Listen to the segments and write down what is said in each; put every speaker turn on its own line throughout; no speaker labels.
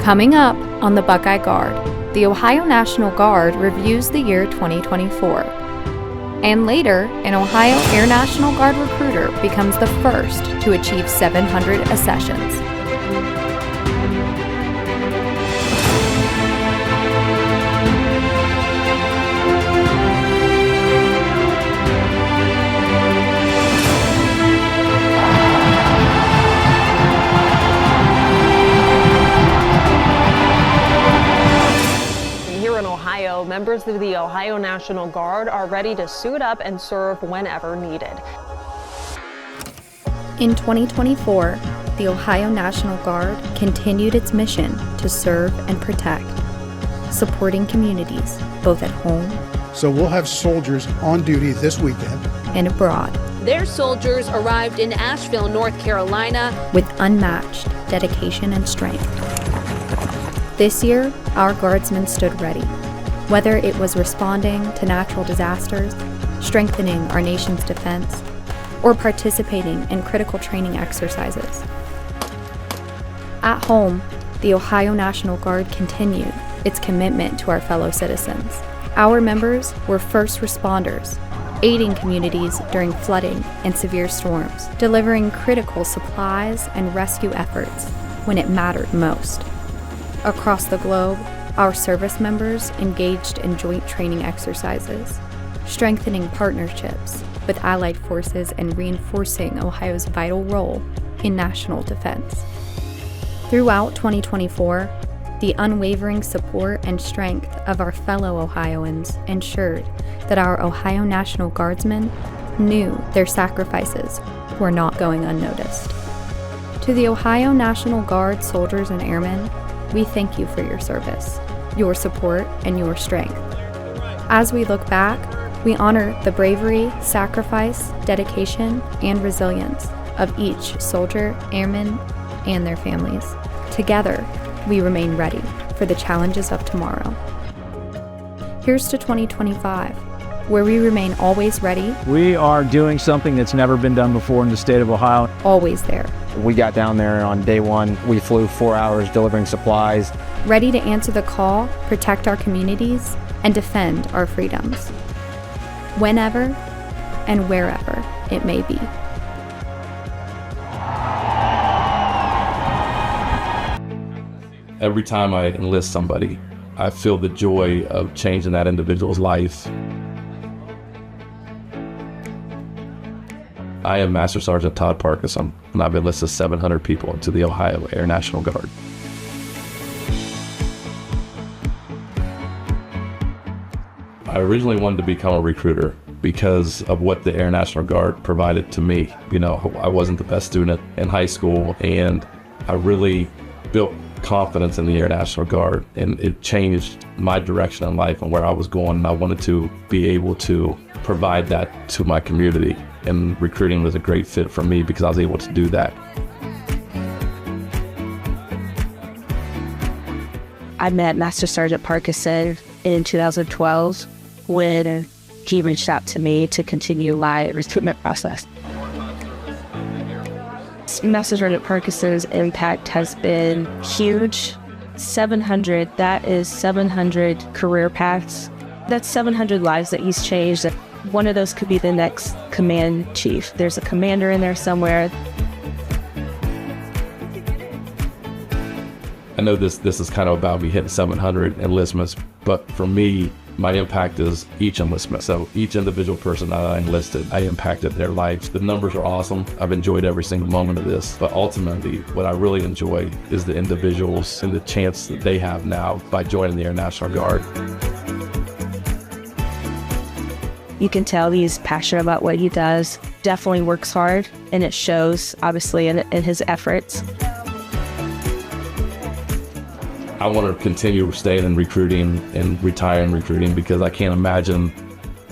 Coming up on the Buckeye Guard, the Ohio National Guard reviews the year 2024. And later, an Ohio Air National Guard recruiter becomes the first to achieve 700 accessions.
Members of the Ohio National Guard are ready to suit up and serve whenever needed.
In 2024, the Ohio National Guard continued its mission to serve and protect, supporting communities both at home.
So we'll have soldiers on duty this weekend
And abroad.
Their soldiers arrived in Asheville, North Carolina
with unmatched dedication and strength. This year, our guardsmen stood ready. Whether it was responding to natural disasters, strengthening our nation's defense, or participating in critical training exercises. At home, the Ohio National Guard continued its commitment to our fellow citizens. Our members were first responders, aiding communities during flooding and severe storms, delivering critical supplies and rescue efforts when it mattered most. Across the globe, our service members engaged in joint training exercises, strengthening partnerships with allied forces and reinforcing Ohio's vital role in national defense. Throughout 2024, the unwavering support and strength of our fellow Ohioans ensured that our Ohio National Guardsmen knew their sacrifices were not going unnoticed. To the Ohio National Guard Soldiers and Airmen, we thank you for your service, your support, and your strength. As we look back, we honor the bravery, sacrifice, dedication, and resilience of each soldier, airman, and their families. Together, we remain ready for the challenges of tomorrow. Here's to 2025, where we remain always ready.
We are doing something that's never been done before in the state of Ohio.
Always there.
We got down there on day one. We flew 4 hours delivering supplies.
Ready to answer the call, protect our communities, and defend our freedoms. Whenever and wherever it may be.
Every time I enlist somebody, I feel the joy of changing that individual's life. I am Master Sergeant Todd Parkinson, and I've enlisted 700 people into the Ohio Air National Guard. I originally wanted to become a recruiter because of what the Air National Guard provided to me. You know, I wasn't the best student in high school, and I really built confidence in the Air National Guard, and it changed my direction in life and where I was going, and I wanted to be able to provide that to my community. And recruiting was a great fit for me because I was able to do that.
I met Master Sergeant Parkinson in 2012 when he reached out to me to continue my recruitment process. Master Sergeant Parkinson's impact has been huge. 700, that is 700 career paths. That's 700 lives that he's changed. One of those could be the next command chief. There's a commander in there somewhere.
I know this is kind of about me hitting 700 enlistments, but for me, my impact is each enlistment. So each individual person that I enlisted, I impacted their lives. The numbers are awesome. I've enjoyed every single moment of this, but ultimately what I really enjoy is the individuals and the chance that they have now by joining the Air National Guard.
You can tell he's passionate about what he does, definitely works hard, and it shows, obviously, in his efforts.
I want to continue staying in recruiting and retire in recruiting because I can't imagine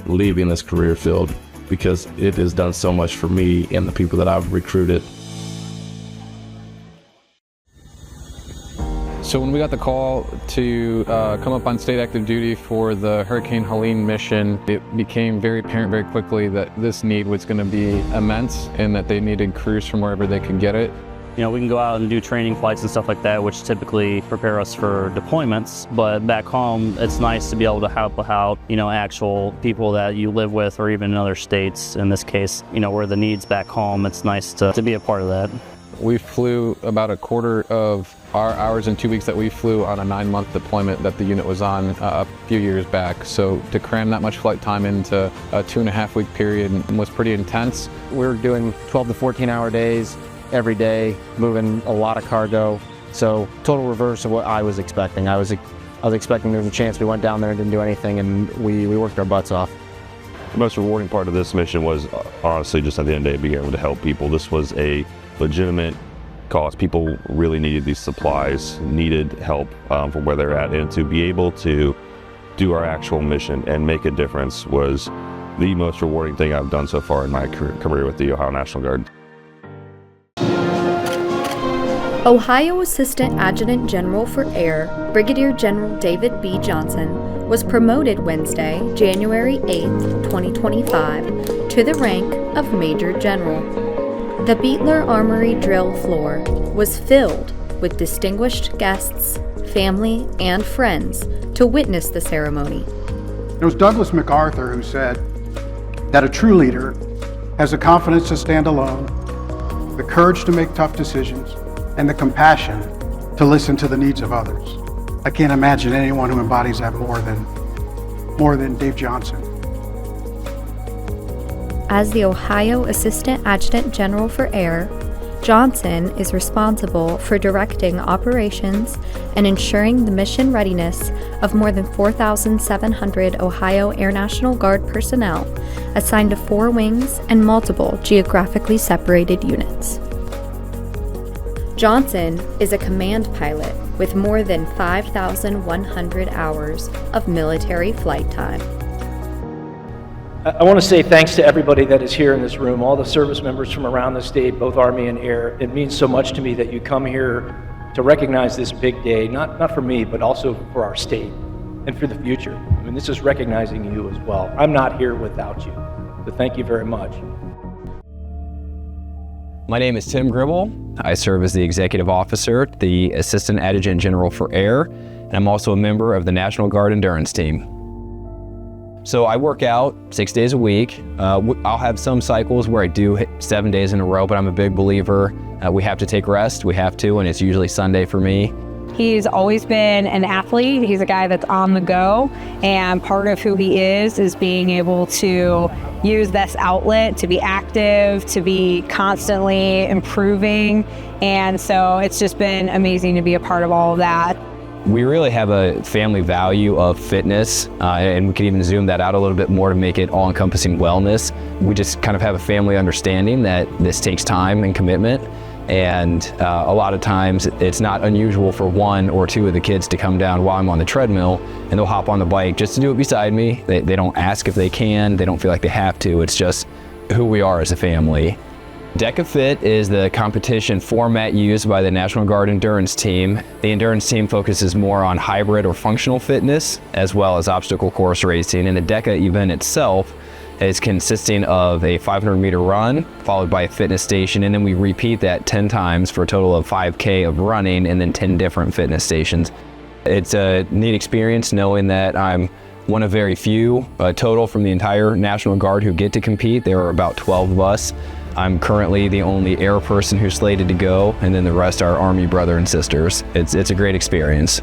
leaving this career field because it has done so much for me and the people that I've recruited.
So when we got the call to come up on state active duty for the Hurricane Helene mission, it became very apparent very quickly that this need was going to be immense and that they needed crews from wherever they could get it.
You know, we can go out and do training flights and stuff like that, which typically prepare us for deployments. But back home, it's nice to be able to help out, you know, actual people that you live with or even in other states. In this case, you know, where the needs back home, it's nice to be a part of that.
We flew about a quarter of our hours in 2 weeks that we flew on a 9-month deployment that the unit was on a few years back. So to cram that much flight time into a 2.5-week period was pretty intense.
We were doing 12 to 14-hour days every day, moving a lot of cargo. So total reverse of what I was expecting. I was expecting there was a chance we went down there and didn't do anything, and we worked our butts off.
The most rewarding part of this mission was honestly just at the end of the day being able to help people. This was a legitimate cause. People really needed these supplies, needed help from where they're at, and to be able to do our actual mission and make a difference was the most rewarding thing I've done so far in my career with the Ohio National Guard.
Ohio Assistant Adjutant General for Air, Brigadier General David B. Johnson, was promoted Wednesday, January 8, 2025, to the rank of Major General. The Beetler Armory drill floor was filled with distinguished guests, family, and friends to witness the ceremony.
It was Douglas MacArthur who said that a true leader has the confidence to stand alone, the courage to make tough decisions, and the compassion to listen to the needs of others. I can't imagine anyone who embodies that more than Dave Johnson.
As the Ohio Assistant Adjutant General for Air, Johnson is responsible for directing operations and ensuring the mission readiness of more than 4,700 Ohio Air National Guard personnel assigned to 4 wings and multiple geographically separated units. Johnson is a command pilot with more than 5,100 hours of military flight time.
I want to say thanks to everybody that is here in this room, all the service members from around the state, both Army and Air. It means so much to me that you come here to recognize this big day, not for me, but also for our state and for the future. I mean, this is recognizing you as well. I'm not here without you, so thank you very much.
My name is Tim Gribble. I serve as the Executive Officer, the Assistant Adjutant General for Air, and I'm also a member of the National Guard Endurance Team. So I work out 6 days a week. I'll have some cycles where I do 7 days in a row, but I'm a big believer. We have to take rest, we have to, and it's usually Sunday for me.
He's always been an athlete. He's a guy that's on the go, and part of who he is being able to use this outlet to be active, to be constantly improving, and so it's just been amazing to be a part of all of that.
We really have a family value of fitness, and we can even zoom that out a little bit more to make it all-encompassing wellness. We just kind of have a family understanding that this takes time and commitment, and a lot of times it's not unusual for 1 or 2 of the kids to come down while I'm on the treadmill, and they'll hop on the bike just to do it beside me. They don't ask if they can, they don't feel like they have to, it's just who we are as a family. DECA Fit is the competition format used by the National Guard Endurance Team. The Endurance Team focuses more on hybrid or functional fitness, as well as obstacle course racing, and the DECA event itself is consisting of a 500-meter run, followed by a fitness station, and then we repeat that 10 times for a total of 5K of running, and then 10 different fitness stations. It's a neat experience knowing that I'm one of very few total from the entire National Guard who get to compete. There are about 12 of us. I'm currently the only air person who's slated to go, and then the rest are Army brother and sisters. It's a great experience.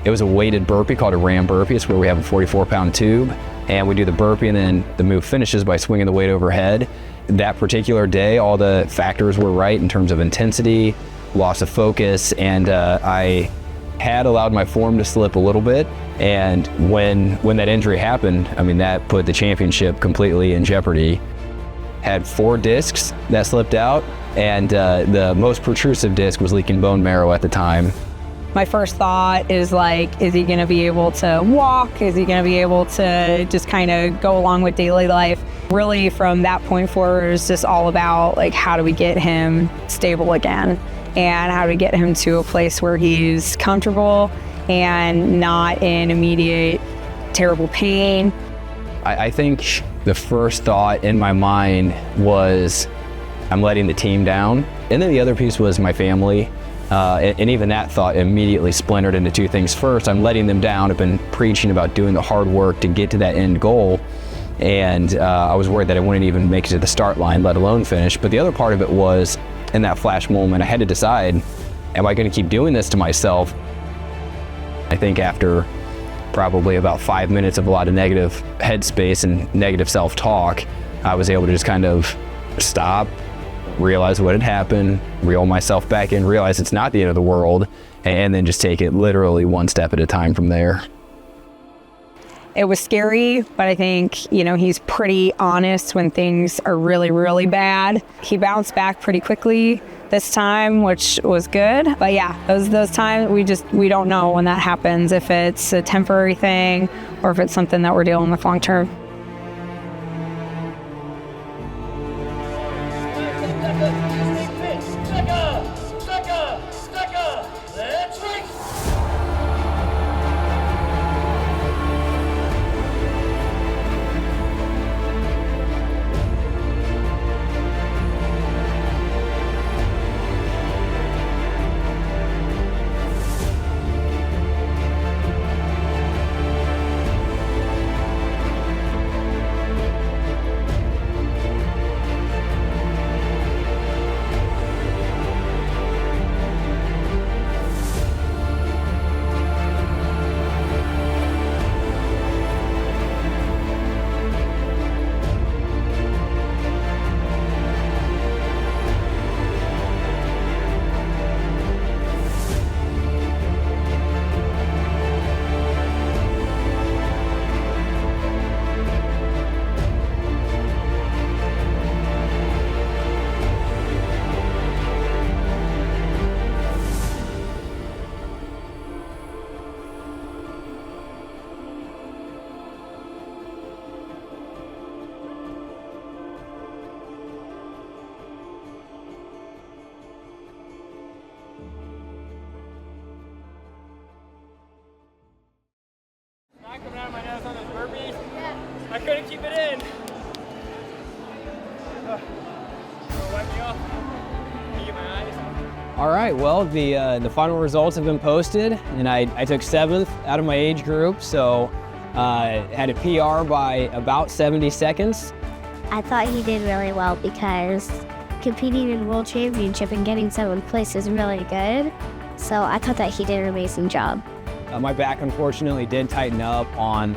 It was a weighted burpee called a ram burpee. It's where we have a 44-pound tube, and we do the burpee, and then the move finishes by swinging the weight overhead. That particular day, all the factors were right in terms of intensity, loss of focus, and I had allowed my form to slip a little bit, and when that injury happened, I mean, that put the championship completely in jeopardy. Had 4 discs that slipped out, and the most protrusive disc was leaking bone marrow at the time.
My first thought is like, is he gonna be able to walk? Is he gonna be able to just kind of go along with daily life? Really, from that point forward, it's just all about like, how do we get him stable again? And how do we get him to a place where he's comfortable and not in immediate terrible pain.
I think the first thought in my mind was, I'm letting the team down. And then the other piece was my family. And even that thought immediately splintered into two things. First, I'm letting them down. I've been preaching about doing the hard work to get to that end goal. And I was worried that I wouldn't even make it to the start line, let alone finish. But the other part of it was, in that flash moment, I had to decide, am I going to keep doing this to myself? I think after probably about 5 minutes of a lot of negative headspace and negative self-talk, I was able to just kind of stop, realize what had happened, reel myself back in, realize it's not the end of the world, and then just take it literally one step at a time from there.
It was scary, but I think, you know, he's pretty honest when things are really, really bad. He bounced back pretty quickly this time, which was good. But yeah, those times we don't know when that happens, if it's a temporary thing or if it's something that we're dealing with long term.
Coming out of my nose on those burpees. I couldn't keep it in. Wipe me off. Can you get my eyes?
All right, well, the final results have been posted, and I took 7th out of my age group, so had a PR by about 70 seconds.
I thought he did really well because competing in World Championship and getting 7th place is really good. So I thought that he did an amazing job.
My back, unfortunately, did tighten up on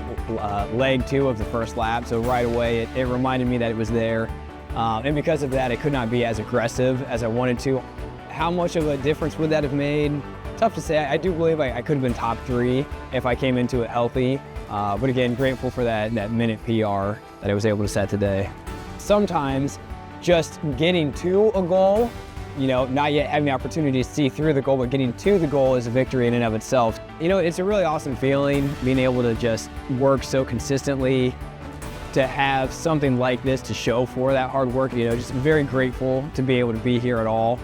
leg 2 of the first lap, so right away it reminded me that it was there. And because of that, I could not be as aggressive as I wanted to. How much of a difference would that have made? Tough to say. I do believe I could have been top 3 if I came into it healthy. But again, grateful for that minute PR that I was able to set today. Sometimes just getting to a goal, you know, not yet having the opportunity to see through the goal, but getting to the goal is a victory in and of itself. You know, it's a really awesome feeling being able to just work so consistently, to have something like this to show for that hard work. You know, just very grateful to be able to be here at all.